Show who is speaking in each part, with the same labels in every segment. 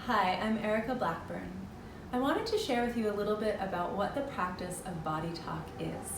Speaker 1: Hi, I'm Blackburn. I wanted to share with you a little bit about what the practice of BodyTalk is.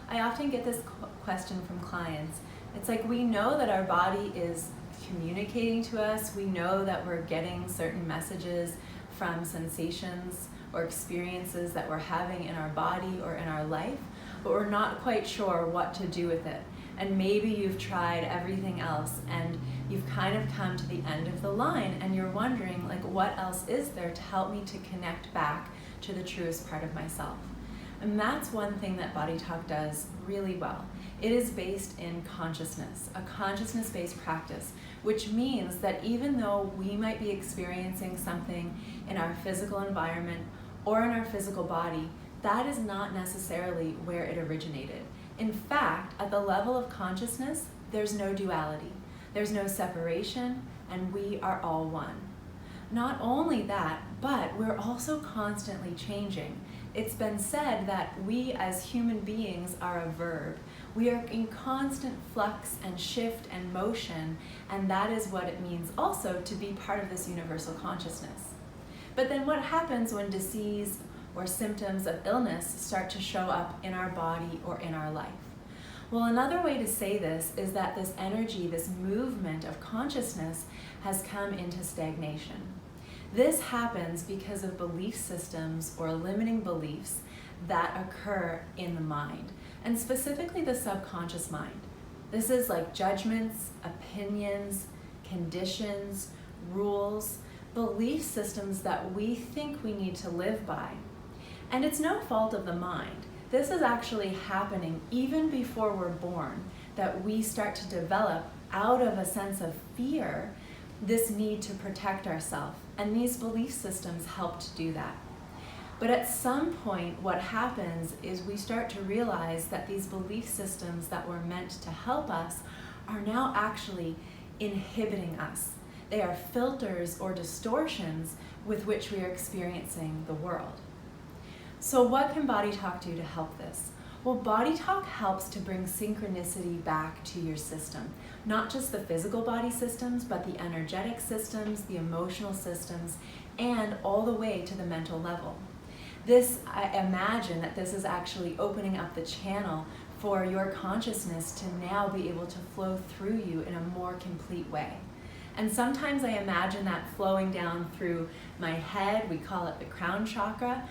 Speaker 1: I often get this question from clients. It's like we know that our body is communicating to us. We know that we're getting certain messages from sensations or experiences that we're having in our body or in our life, but we're not quite sure what to do with it. And maybe you've tried everything else and you've kind of come to the end of the line and you're wondering, like, what else is there to help me to connect back to the truest part of myself? And that's one thing that BodyTalk does really well. It is based in consciousness, a consciousness-based practice, which means that even though we might be experiencing something in our physical environment or in our physical body, that is not necessarily where it originated. In fact, at the level of consciousness, there's no duality. There's no separation, and we are all one. Not only that, but we're also constantly changing. It's been said that we as human beings are a verb. We are in constant flux and shift and motion, and that is what it means also to be part of this universal consciousness. But then what happens when disease or symptoms of illness start to show up in our body or in our life? Well, another way to say this is that this energy, this movement of consciousness has come into stagnation. This happens because of belief systems or limiting beliefs that occur in the mind, and specifically the subconscious mind. This is like judgments, opinions, conditions, rules, belief systems that we think we need to live by. And it's no fault of the mind. This is actually happening even before we're born, that we start to develop out of a sense of fear this need to protect ourselves. And these belief systems help to do that. But at some point, what happens is we start to realize that these belief systems that were meant to help us are now actually inhibiting us. They are filters or distortions with which we are experiencing the world. So what can BodyTalk do to help this? Well, BodyTalk helps to bring synchronicity back to your system. Not just the physical body systems, but the energetic systems, the emotional systems, and all the way to the mental level. I imagine that this is actually opening up the channel for your consciousness to now be able to flow through you in a more complete way. And sometimes I imagine that flowing down through my head, we call it the crown chakra,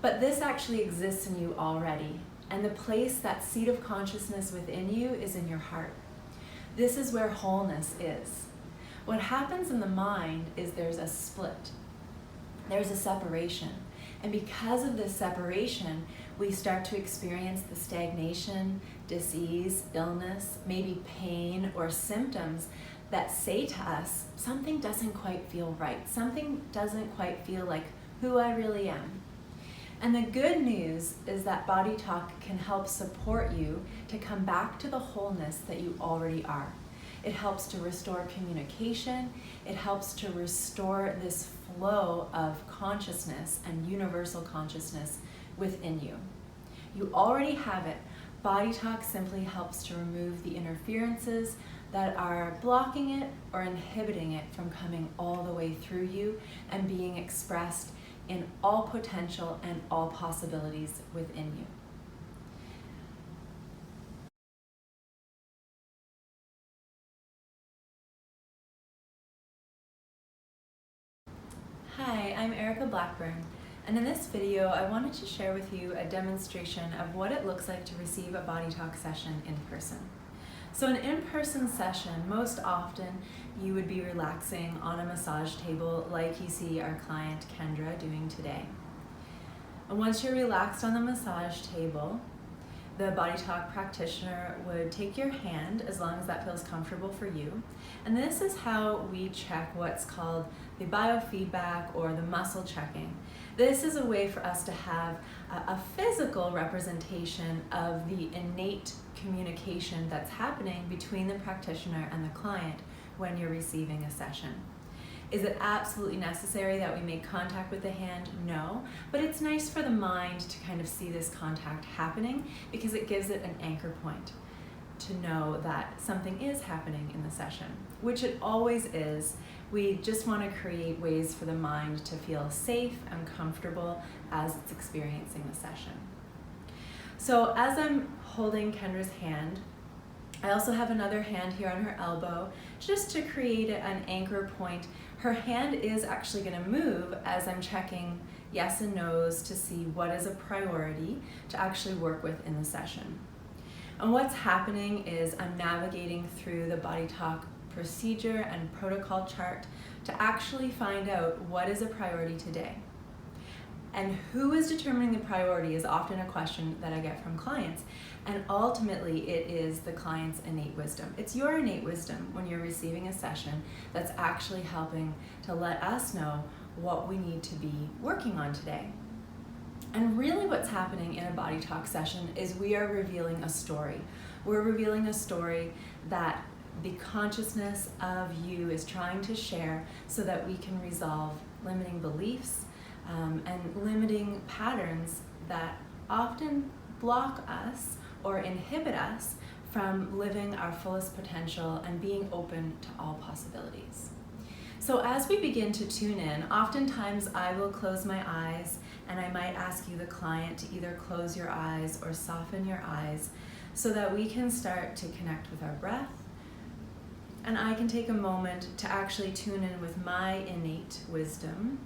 Speaker 1: but this actually exists in you already. And the place, that seat of consciousness within you, is in your heart. This is where wholeness is. What happens in the mind is there's a split. There's a separation. And because of this separation, we start to experience the stagnation, disease, illness, maybe pain or symptoms that say to us, something doesn't quite feel right. Something doesn't quite feel like who I really am. And the good news is that BodyTalk can help support you to come back to the wholeness that you already are. It helps to restore communication. It helps to restore this flow of consciousness and universal consciousness within you. You already have it. BodyTalk simply helps to remove the interferences that are blocking it or inhibiting it from coming all the way through you and being expressed in all potential and all possibilities within you. Hi, I'm Blackburn, and in this video I wanted to share with you a demonstration of what it looks like to receive a BodyTalk session in person. So an in-person session, most often you would be relaxing on a massage table like you see our client Kendra doing today. And once you're relaxed on the massage table, the BodyTalk practitioner would take your hand, as long as that feels comfortable for you. And this is how we check what's called the biofeedback or the muscle checking. This is a way for us to have a physical representation of the innate communication that's happening between the practitioner and the client when you're receiving a session. Is it absolutely necessary that we make contact with the hand? No, but it's nice for the mind to kind of see this contact happening because it gives it an anchor point to know that something is happening in the session, which it always is. We just want to create ways for the mind to feel safe and comfortable as it's experiencing the session. So as I'm holding Kendra's hand, I also have another hand here on her elbow, just to create an anchor point. Her hand is actually going to move as I'm checking yes and no's to see what is a priority to actually work with in the session. And what's happening is I'm navigating through the BodyTalk procedure and protocol chart to actually find out what is a priority today. And who is determining the priority is often a question that I get from clients. And ultimately, it is the client's innate wisdom. It's your innate wisdom when you're receiving a session that's actually helping to let us know what we need to be working on today. And really what's happening in a BodyTalk session is we are revealing a story. We're revealing a story that the consciousness of you is trying to share so that we can resolve limiting beliefs and limiting patterns that often block us or inhibit us from living our fullest potential and being open to all possibilities. So as we begin to tune in, oftentimes I will close my eyes and I might ask you, the client, to either close your eyes or soften your eyes so that we can start to connect with our breath. And I can take a moment to actually tune in with my innate wisdom.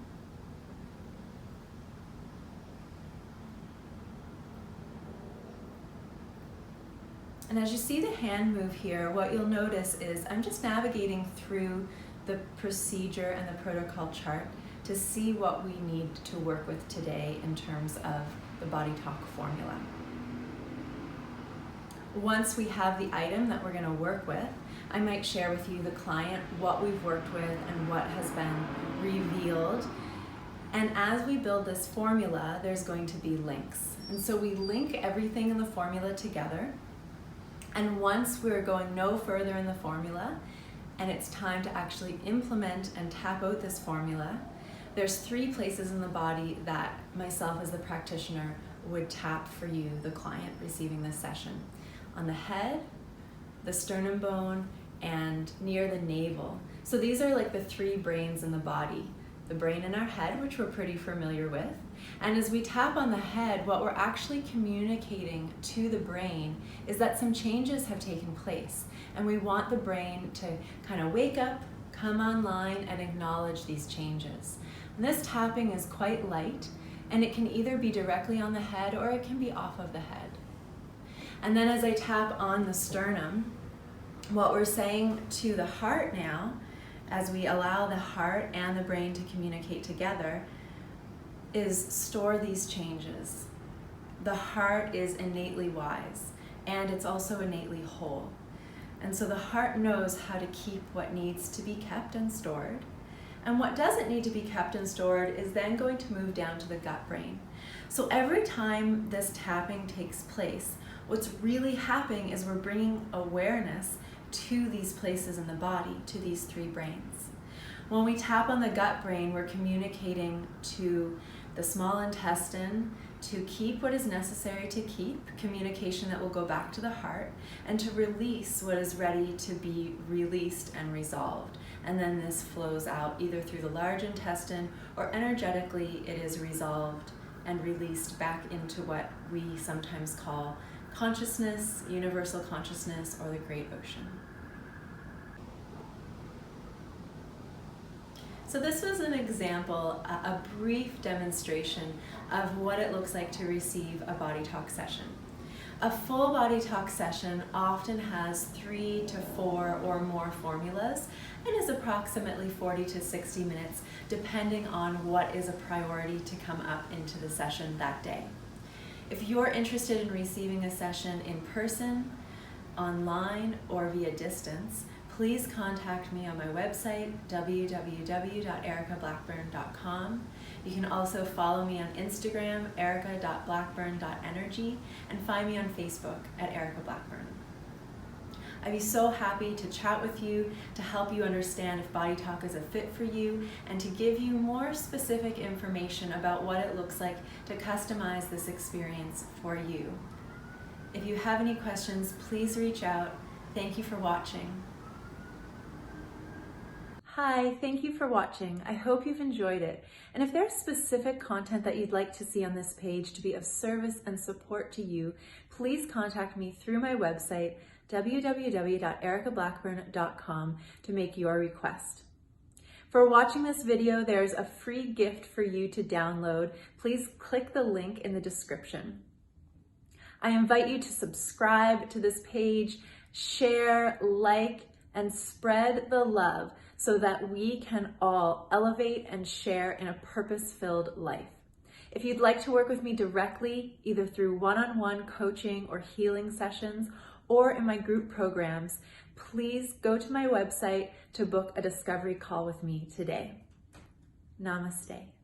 Speaker 1: And as you see the hand move here, what you'll notice is I'm just navigating through the procedure and the protocol chart to see what we need to work with today in terms of the BodyTalk formula. Once we have the item that we're going to work with, I might share with you, the client, what we've worked with and what has been revealed. And as we build this formula, there's going to be links. And so we link everything in the formula together. And once we're going no further in the formula, and it's time to actually implement and tap out this formula, there's 3 places in the body that myself as the practitioner would tap for you, the client receiving this session. On the head, the sternum bone, and near the navel. So these are like the 3 brains in the body. The brain in our head, which we're pretty familiar with. And as we tap on the head, what we're actually communicating to the brain is that some changes have taken place. And we want the brain to kind of wake up, come online, and acknowledge these changes. And this tapping is quite light, and it can either be directly on the head or it can be off of the head. And then as I tap on the sternum, what we're saying to the heart now, as we allow the heart and the brain to communicate together, is store these changes. The heart is innately wise, and it's also innately whole. And so the heart knows how to keep what needs to be kept and stored. And what doesn't need to be kept and stored is then going to move down to the gut brain. So every time this tapping takes place, what's really happening is we're bringing awareness to these places in the body, to these 3 brains. When we tap on the gut brain, we're communicating to the small intestine to keep what is necessary to keep, communication that will go back to the heart, and to release what is ready to be released and resolved. And then this flows out either through the large intestine or energetically it is resolved and released back into what we sometimes call consciousness, universal consciousness, or the great ocean. So this was an example, a brief demonstration of what it looks like to receive a BodyTalk session. A full BodyTalk session often has 3 to 4 or more formulas and is approximately 40 to 60 minutes, depending on what is a priority to come up into the session that day. If you're interested in receiving a session in person, online, or via distance, please contact me on my website, www.ericablackburn.com. You can also follow me on Instagram, erica.blackburn.energy, and find me on Facebook at Erica Blackburn. I'd be so happy to chat with you, to help you understand if BodyTalk is a fit for you, and to give you more specific information about what it looks like to customize this experience for you. If you have any questions, please reach out. Thank you for watching. Hi, thank you for watching. I hope you've enjoyed it. And if there's specific content that you'd like to see on this page to be of service and support to you, please contact me through my website, www.ericablackburn.com, to make your request. For watching this video, there's a free gift for you to download. Please click the link in the description. I invite you to subscribe to this page, share, like, and spread the love so that we can all elevate and share in a purpose-filled life. If you'd like to work with me directly, either through one-on-one coaching or healing sessions, or in my group programs, please go to my website to book a discovery call with me today. Namaste.